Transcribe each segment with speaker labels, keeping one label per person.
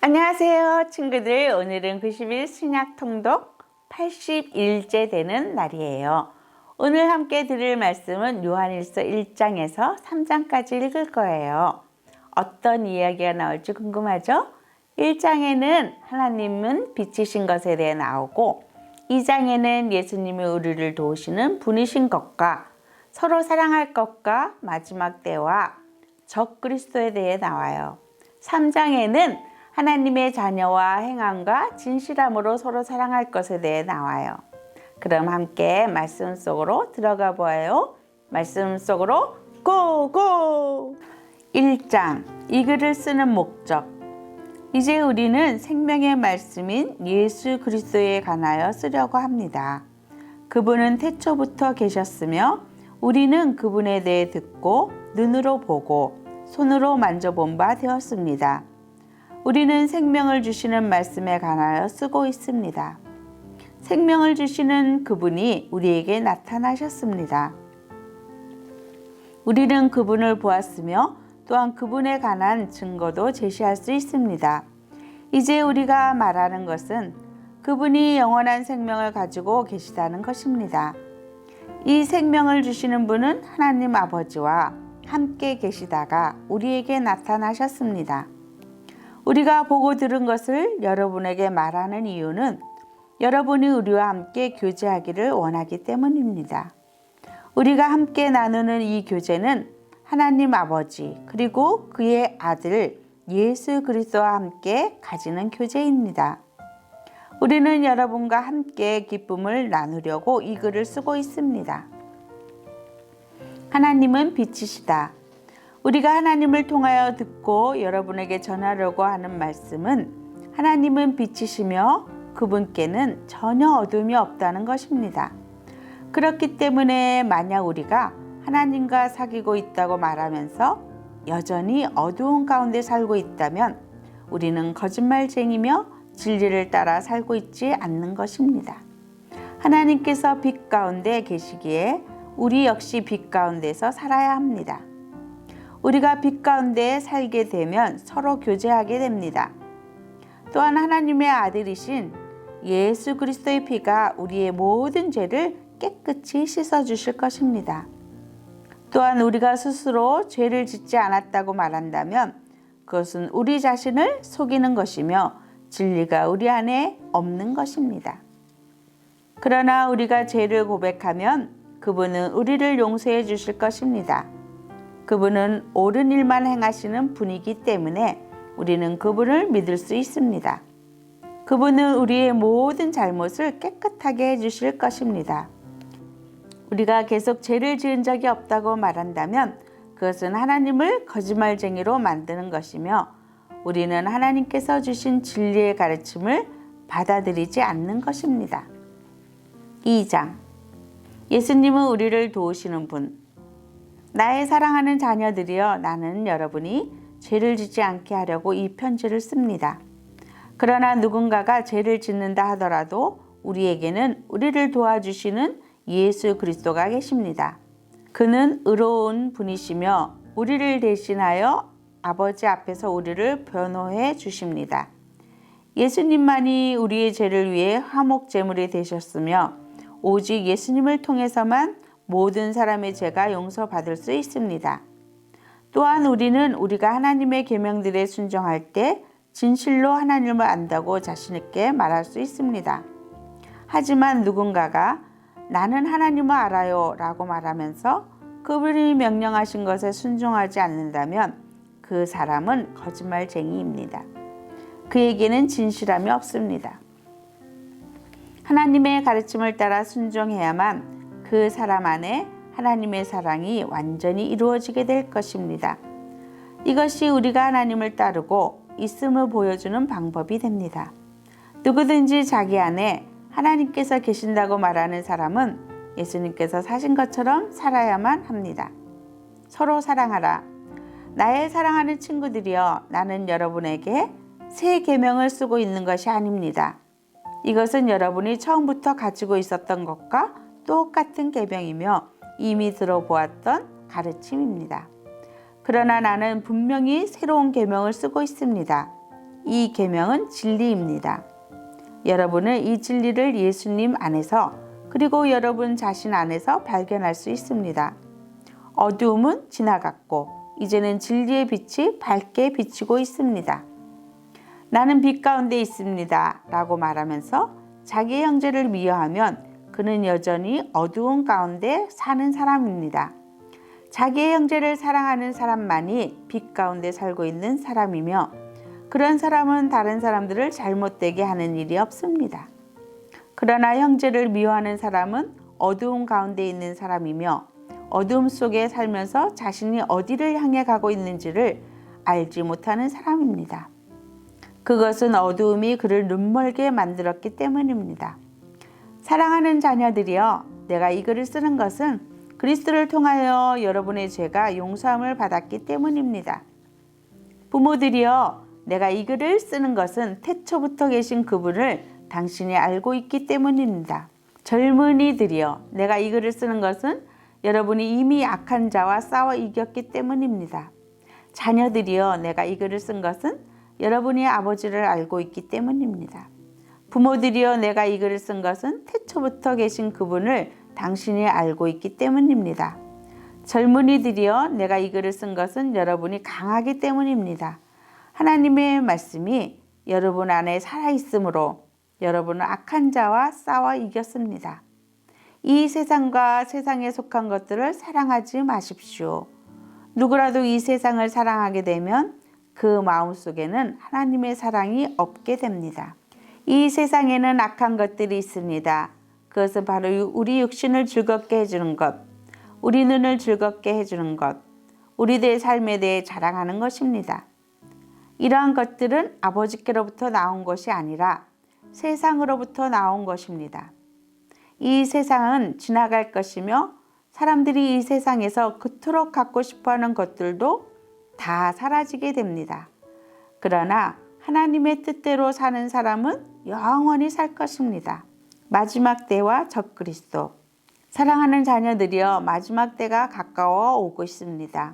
Speaker 1: 안녕하세요 친구들. 오늘은 90일 신약 통독 81일째 되는 날이에요. 오늘 함께 들을 말씀은 요한일서 1장에서 3장까지 읽을 거예요. 어떤 이야기가 나올지 궁금하죠? 1장에는 하나님은 빛이신 것에 대해 나오고 2장에는 예수님이 우리를 도우시는 분이신 것과 서로 사랑할 것과 마지막 때와 적 그리스도에 대해 나와요. 3장에는 하나님의 자녀와 행함과 진실함으로 서로 사랑할 것에 대해 나와요. 그럼 함께 말씀 속으로 들어가 보아요. 말씀 속으로 고고! 1장, 이 글을 쓰는 목적. 이제 우리는 생명의 말씀인 예수 그리스도에 관하여 쓰려고 합니다. 그분은 태초부터 계셨으며 우리는 그분에 대해 듣고 눈으로 보고 손으로 만져본 바 되었습니다. 우리는 생명을 주시는 말씀에 관하여 쓰고 있습니다. 생명을 주시는 그분이 우리에게 나타나셨습니다. 우리는 그분을 보았으며 또한 그분에 관한 증거도 제시할 수 있습니다. 이제 우리가 말하는 것은 그분이 영원한 생명을 가지고 계시다는 것입니다. 이 생명을 주시는 분은 하나님 아버지와 함께 계시다가 우리에게 나타나셨습니다. 우리가 보고 들은 것을 여러분에게 말하는 이유는 여러분이 우리와 함께 교제하기를 원하기 때문입니다. 우리가 함께 나누는 이 교제는 하나님 아버지 그리고 그의 아들 예수 그리스도와 함께 가지는 교제입니다. 우리는 여러분과 함께 기쁨을 나누려고 이 글을 쓰고 있습니다. 하나님은 빛이시다. 우리가 하나님을 통하여 듣고 여러분에게 전하려고 하는 말씀은 하나님은 빛이시며 그분께는 전혀 어둠이 없다는 것입니다. 그렇기 때문에 만약 우리가 하나님과 사귀고 있다고 말하면서 여전히 어두운 가운데 살고 있다면 우리는 거짓말쟁이며 진리를 따라 살고 있지 않는 것입니다. 하나님께서 빛 가운데 계시기에 우리 역시 빛 가운데서 살아야 합니다. 우리가 빛 가운데 살게 되면 서로 교제하게 됩니다. 또한 하나님의 아들이신 예수 그리스도의 피가 우리의 모든 죄를 깨끗이 씻어주실 것입니다. 또한 우리가 스스로 죄를 짓지 않았다고 말한다면 그것은 우리 자신을 속이는 것이며 진리가 우리 안에 없는 것입니다. 그러나 우리가 죄를 고백하면 그분은 우리를 용서해 주실 것입니다. 그분은 옳은 일만 행하시는 분이기 때문에 우리는 그분을 믿을 수 있습니다. 그분은 우리의 모든 잘못을 깨끗하게 해주실 것입니다. 우리가 계속 죄를 지은 적이 없다고 말한다면 그것은 하나님을 거짓말쟁이로 만드는 것이며 우리는 하나님께서 주신 진리의 가르침을 받아들이지 않는 것입니다. 2장, 예수님은 우리를 도우시는 분. 나의 사랑하는 자녀들이여, 나는 여러분이 죄를 짓지 않게 하려고 이 편지를 씁니다. 그러나 누군가가 죄를 짓는다 하더라도 우리에게는 우리를 도와주시는 예수 그리스도가 계십니다. 그는 의로운 분이시며 우리를 대신하여 아버지 앞에서 우리를 변호해 주십니다. 예수님만이 우리의 죄를 위해 화목 제물이 되셨으며 오직 예수님을 통해서만 모든 사람의 죄가 용서받을 수 있습니다. 또한 우리는 우리가 하나님의 계명들에 순종할 때 진실로 하나님을 안다고 자신 있게 말할 수 있습니다. 하지만 누군가가 나는 하나님을 알아요 라고 말하면서 그분이 명령하신 것에 순종하지 않는다면 그 사람은 거짓말쟁이입니다. 그에게는 진실함이 없습니다. 하나님의 가르침을 따라 순종해야만 그 사람 안에 하나님의 사랑이 완전히 이루어지게 될 것입니다. 이것이 우리가 하나님을 따르고 있음을 보여주는 방법이 됩니다. 누구든지 자기 안에 하나님께서 계신다고 말하는 사람은 예수님께서 사신 것처럼 살아야만 합니다. 서로 사랑하라. 나의 사랑하는 친구들이여, 나는 여러분에게 새 계명을 쓰고 있는 것이 아닙니다. 이것은 여러분이 처음부터 가지고 있었던 것과 똑같은 계명이며 이미 들어보았던 가르침입니다. 그러나 나는 분명히 새로운 계명을 쓰고 있습니다. 이 계명은 진리입니다. 여러분은 이 진리를 예수님 안에서 그리고 여러분 자신 안에서 발견할 수 있습니다. 어두움은 지나갔고 이제는 진리의 빛이 밝게 비치고 있습니다. 나는 빛 가운데 있습니다 라고 말하면서 자기 형제를 미워하면 그는 여전히 어두운 가운데 사는 사람입니다. 자기의 형제를 사랑하는 사람만이 빛 가운데 살고 있는 사람이며 그런 사람은 다른 사람들을 잘못되게 하는 일이 없습니다. 그러나 형제를 미워하는 사람은 어두운 가운데 있는 사람이며 어두움 속에 살면서 자신이 어디를 향해 가고 있는지를 알지 못하는 사람입니다. 그것은 어두움이 그를 눈멀게 만들었기 때문입니다. 사랑하는 자녀들이여, 내가 이 글을 쓰는 것은 그리스도를 통하여 여러분의 죄가 용서함을 받았기 때문입니다. 부모들이여, 내가 이 글을 쓰는 것은 태초부터 계신 그분을 당신이 알고 있기 때문입니다. 젊은이들이여, 내가 이 글을 쓰는 것은 여러분이 이미 악한 자와 싸워 이겼기 때문입니다. 자녀들이여, 내가 이 글을 쓴 것은 여러분이 아버지를 알고 있기 때문입니다. 부모들이여, 내가 이 글을 쓴 것은 태초부터 계신 그분을 당신이 알고 있기 때문입니다. 젊은이들이여, 내가 이 글을 쓴 것은 여러분이 강하기 때문입니다. 하나님의 말씀이 여러분 안에 살아있으므로 여러분은 악한 자와 싸워 이겼습니다. 이 세상과 세상에 속한 것들을 사랑하지 마십시오. 누구라도 이 세상을 사랑하게 되면 그 마음속에는 하나님의 사랑이 없게 됩니다. 이 세상에는 악한 것들이 있습니다. 그것은 바로 우리 육신을 즐겁게 해주는 것, 우리 눈을 즐겁게 해주는 것, 우리들의 삶에 대해 자랑하는 것입니다. 이러한 것들은 아버지께로부터 나온 것이 아니라 세상으로부터 나온 것입니다. 이 세상은 지나갈 것이며 사람들이 이 세상에서 그토록 갖고 싶어하는 것들도 다 사라지게 됩니다. 그러나 하나님의 뜻대로 사는 사람은 영원히 살 것입니다. 마지막 때와 적그리스도. 사랑하는 자녀들이여, 마지막 때가 가까워 오고 있습니다.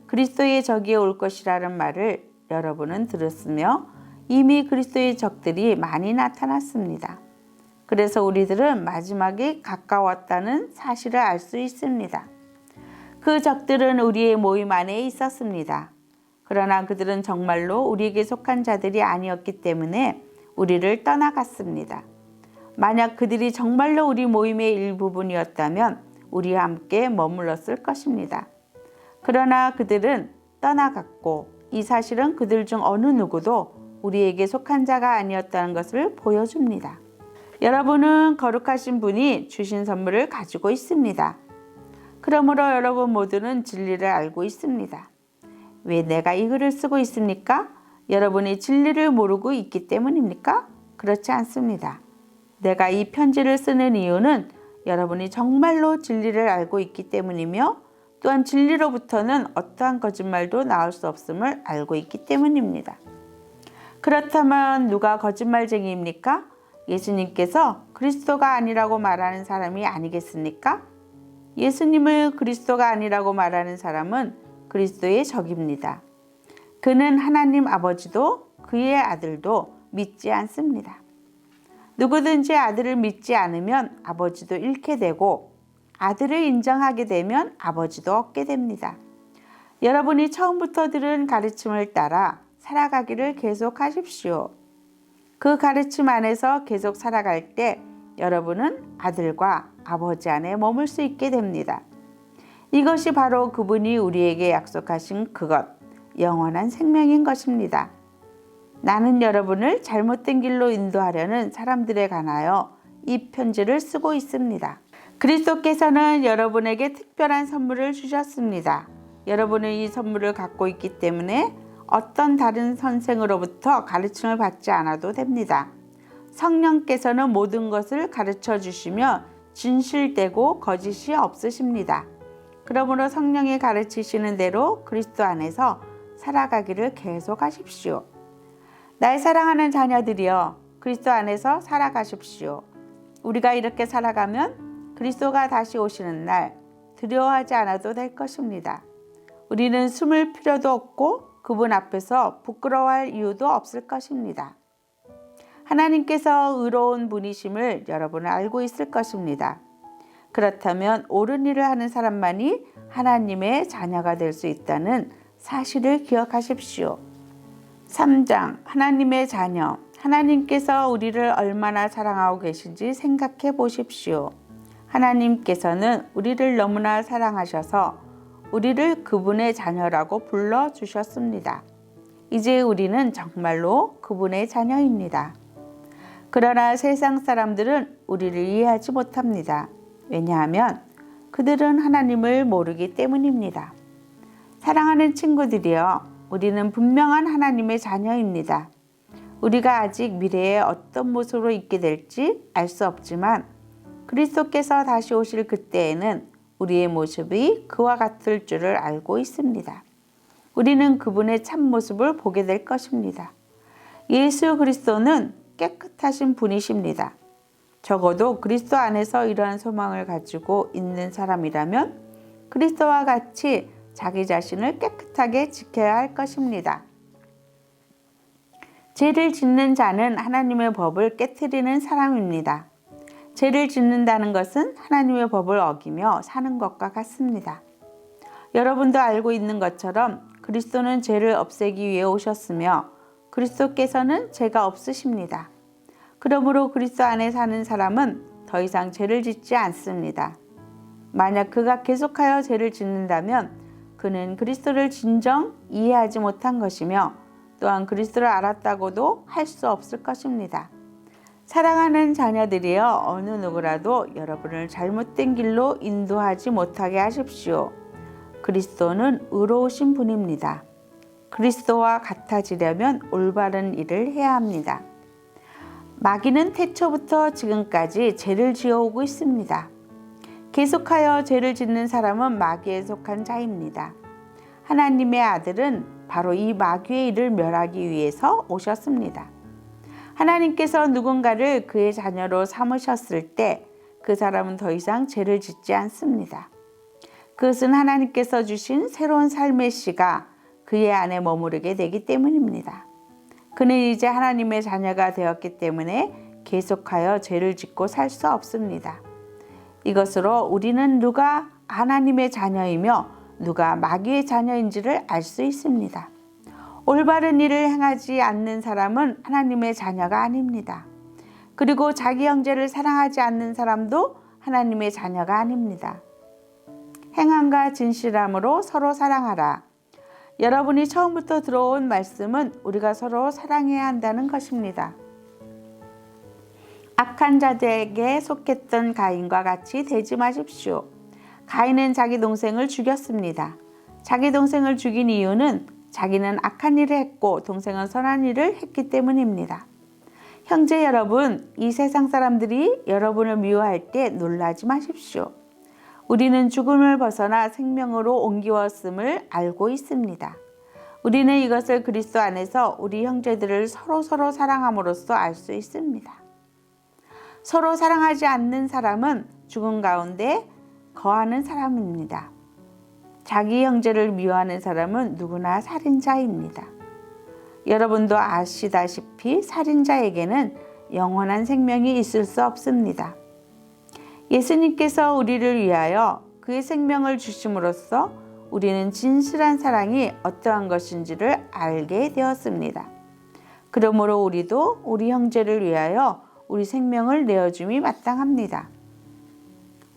Speaker 1: 그리스도의 적이 올 것이라는 말을 여러분은 들었으며 이미 그리스도의 적들이 많이 나타났습니다. 그래서 우리들은 마지막이 가까웠다는 사실을 알 수 있습니다. 그 적들은 우리의 모임 안에 있었습니다. 그러나 그들은 정말로 우리에게 속한 자들이 아니었기 때문에 우리를 떠나갔습니다. 만약 그들이 정말로 우리 모임의 일부분이었다면 우리와 함께 머물렀을 것입니다. 그러나 그들은 떠나갔고 이 사실은 그들 중 어느 누구도 우리에게 속한 자가 아니었다는 것을 보여줍니다. 여러분은 거룩하신 분이 주신 선물을 가지고 있습니다. 그러므로 여러분 모두는 진리를 알고 있습니다. 왜 내가 이 글을 쓰고 있습니까? 여러분이 진리를 모르고 있기 때문입니까? 그렇지 않습니다. 내가 이 편지를 쓰는 이유는 여러분이 정말로 진리를 알고 있기 때문이며 또한 진리로부터는 어떠한 거짓말도 나올 수 없음을 알고 있기 때문입니다. 그렇다면 누가 거짓말쟁이입니까? 예수님께서 그리스도가 아니라고 말하는 사람이 아니겠습니까? 예수님을 그리스도가 아니라고 말하는 사람은 그리스도의 적입니다. 그는 하나님 아버지도 그의 아들도 믿지 않습니다. 누구든지 아들을 믿지 않으면 아버지도 잃게 되고 아들을 인정하게 되면 아버지도 얻게 됩니다. 여러분이 처음부터 들은 가르침을 따라 살아가기를 계속하십시오. 그 가르침 안에서 계속 살아갈 때 여러분은 아들과 아버지 안에 머물 수 있게 됩니다. 이것이 바로 그분이 우리에게 약속하신 그것, 영원한 생명인 것입니다. 나는 여러분을 잘못된 길로 인도하려는 사람들에 관하여 이 편지를 쓰고 있습니다. 그리스도께서는 여러분에게 특별한 선물을 주셨습니다. 여러분은 이 선물을 갖고 있기 때문에 어떤 다른 선생으로부터 가르침을 받지 않아도 됩니다. 성령께서는 모든 것을 가르쳐 주시며 진실되고 거짓이 없으십니다. 그러므로 성령이 가르치시는 대로 그리스도 안에서 살아가기를 계속하십시오. 나의 사랑하는 자녀들이여, 그리스도 안에서 살아가십시오. 우리가 이렇게 살아가면 그리스도가 다시 오시는 날 두려워하지 않아도 될 것입니다. 우리는 숨을 필요도 없고 그분 앞에서 부끄러워할 이유도 없을 것입니다. 하나님께서 의로운 분이심을 여러분은 알고 있을 것입니다. 그렇다면 옳은 일을 하는 사람만이 하나님의 자녀가 될 수 있다는 사실을 기억하십시오. 3장 하나님의 자녀. 하나님께서 우리를 얼마나 사랑하고 계신지 생각해 보십시오. 하나님께서는 우리를 너무나 사랑하셔서 우리를 그분의 자녀라고 불러주셨습니다. 이제 우리는 정말로 그분의 자녀입니다. 그러나 세상 사람들은 우리를 이해하지 못합니다. 왜냐하면 그들은 하나님을 모르기 때문입니다. 사랑하는 친구들이여, 우리는 분명한 하나님의 자녀입니다. 우리가 아직 미래에 어떤 모습으로 있게 될지 알 수 없지만 그리스도께서 다시 오실 그때에는 우리의 모습이 그와 같을 줄을 알고 있습니다. 우리는 그분의 참모습을 보게 될 것입니다. 예수 그리스도는 깨끗하신 분이십니다. 적어도 그리스도 안에서 이러한 소망을 가지고 있는 사람이라면 그리스도와 같이 자기 자신을 깨끗하게 지켜야 할 것입니다. 죄를 짓는 자는 하나님의 법을 깨트리는 사람입니다. 죄를 짓는다는 것은 하나님의 법을 어기며 사는 것과 같습니다. 여러분도 알고 있는 것처럼 그리스도는 죄를 없애기 위해 오셨으며 그리스도께서는 죄가 없으십니다. 그러므로 그리스도 안에 사는 사람은 더 이상 죄를 짓지 않습니다. 만약 그가 계속하여 죄를 짓는다면 그는 그리스도를 진정 이해하지 못한 것이며 또한 그리스도를 알았다고도 할 수 없을 것입니다. 사랑하는 자녀들이여, 어느 누구라도 여러분을 잘못된 길로 인도하지 못하게 하십시오. 그리스도는 의로우신 분입니다. 그리스도와 같아지려면 올바른 일을 해야 합니다. 마귀는 태초부터 지금까지 죄를 지어오고 있습니다. 계속하여 죄를 짓는 사람은 마귀에 속한 자입니다. 하나님의 아들은 바로 이 마귀의 일을 멸하기 위해서 오셨습니다. 하나님께서 누군가를 그의 자녀로 삼으셨을 때 그 사람은 더 이상 죄를 짓지 않습니다. 그것은 하나님께서 주신 새로운 삶의 씨가 그의 안에 머무르게 되기 때문입니다. 그는 이제 하나님의 자녀가 되었기 때문에 계속하여 죄를 짓고 살 수 없습니다. 이것으로 우리는 누가 하나님의 자녀이며 누가 마귀의 자녀인지를 알 수 있습니다. 올바른 일을 행하지 않는 사람은 하나님의 자녀가 아닙니다. 그리고 자기 형제를 사랑하지 않는 사람도 하나님의 자녀가 아닙니다. 행함과 진실함으로 서로 사랑하라. 여러분이 처음부터 들어온 말씀은 우리가 서로 사랑해야 한다는 것입니다. 악한 자들에게 속했던 가인과 같이 되지 마십시오. 가인은 자기 동생을 죽였습니다. 자기 동생을 죽인 이유는 자기는 악한 일을 했고 동생은 선한 일을 했기 때문입니다. 형제 여러분, 이 세상 사람들이 여러분을 미워할 때 놀라지 마십시오. 우리는 죽음을 벗어나 생명으로 옮기었음을 알고 있습니다. 우리는 이것을 그리스도 안에서 우리 형제들을 서로 사랑함으로써 알 수 있습니다. 서로 사랑하지 않는 사람은 죽음 가운데 거하는 사람입니다. 자기 형제를 미워하는 사람은 누구나 살인자입니다. 여러분도 아시다시피 살인자에게는 영원한 생명이 있을 수 없습니다. 예수님께서 우리를 위하여 그의 생명을 주심으로써 우리는 진실한 사랑이 어떠한 것인지를 알게 되었습니다. 그러므로 우리도 우리 형제를 위하여 우리 생명을 내어줌이 마땅합니다.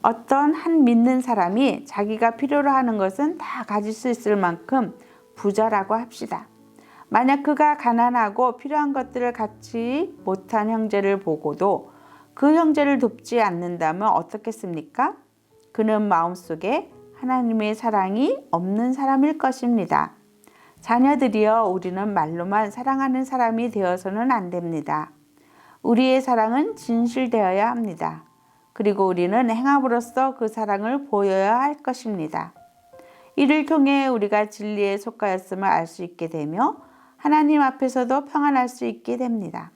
Speaker 1: 어떤 한 믿는 사람이 자기가 필요로 하는 것은 다 가질 수 있을 만큼 부자라고 합시다. 만약 그가 가난하고 필요한 것들을 갖지 못한 형제를 보고도 그 형제를 돕지 않는다면 어떻겠습니까? 그는 마음속에 하나님의 사랑이 없는 사람일 것입니다. 자녀들이여, 우리는 말로만 사랑하는 사람이 되어서는 안 됩니다. 우리의 사랑은 진실되어야 합니다. 그리고 우리는 행함으로써 그 사랑을 보여야 할 것입니다. 이를 통해 우리가 진리에 속하였음을 알 수 있게 되며 하나님 앞에서도 평안할 수 있게 됩니다.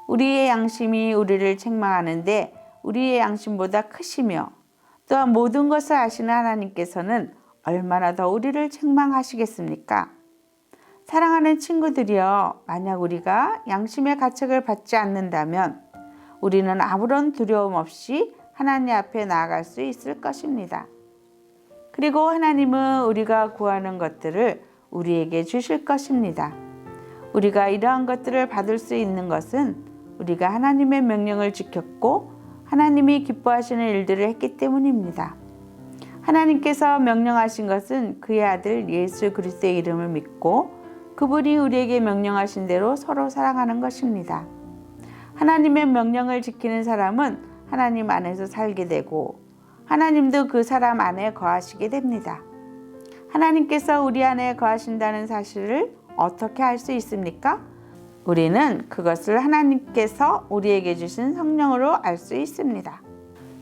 Speaker 1: 우리의 양심이 우리를 책망하는데 우리의 양심보다 크시며 또한 모든 것을 아시는 하나님께서는 얼마나 더 우리를 책망하시겠습니까? 사랑하는 친구들이여, 만약 우리가 양심의 가책을 받지 않는다면 우리는 아무런 두려움 없이 하나님 앞에 나아갈 수 있을 것입니다. 그리고 하나님은 우리가 구하는 것들을 우리에게 주실 것입니다. 우리가 이러한 것들을 받을 수 있는 것은 우리가 하나님의 명령을 지켰고 하나님이 기뻐하시는 일들을 했기 때문입니다. 하나님께서 명령하신 것은 그의 아들 예수 그리스도의 이름을 믿고 그분이 우리에게 명령하신 대로 서로 사랑하는 것입니다. 하나님의 명령을 지키는 사람은 하나님 안에서 살게 되고 하나님도 그 사람 안에 거하시게 됩니다. 하나님께서 우리 안에 거하신다는 사실을 어떻게 알 수 있습니까? 우리는 그것을 하나님께서 우리에게 주신 성령으로 알 수 있습니다.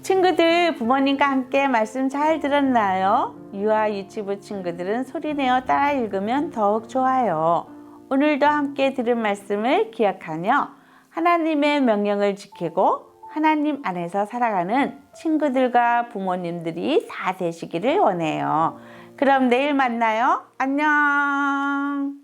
Speaker 1: 친구들, 부모님과 함께 말씀 잘 들었나요? 유아 유치부 친구들은 소리내어 따라 읽으면 더욱 좋아요. 오늘도 함께 들은 말씀을 기억하며 하나님의 명령을 지키고 하나님 안에서 살아가는 친구들과 부모님들이 다 되시기를 원해요. 그럼 내일 만나요. 안녕.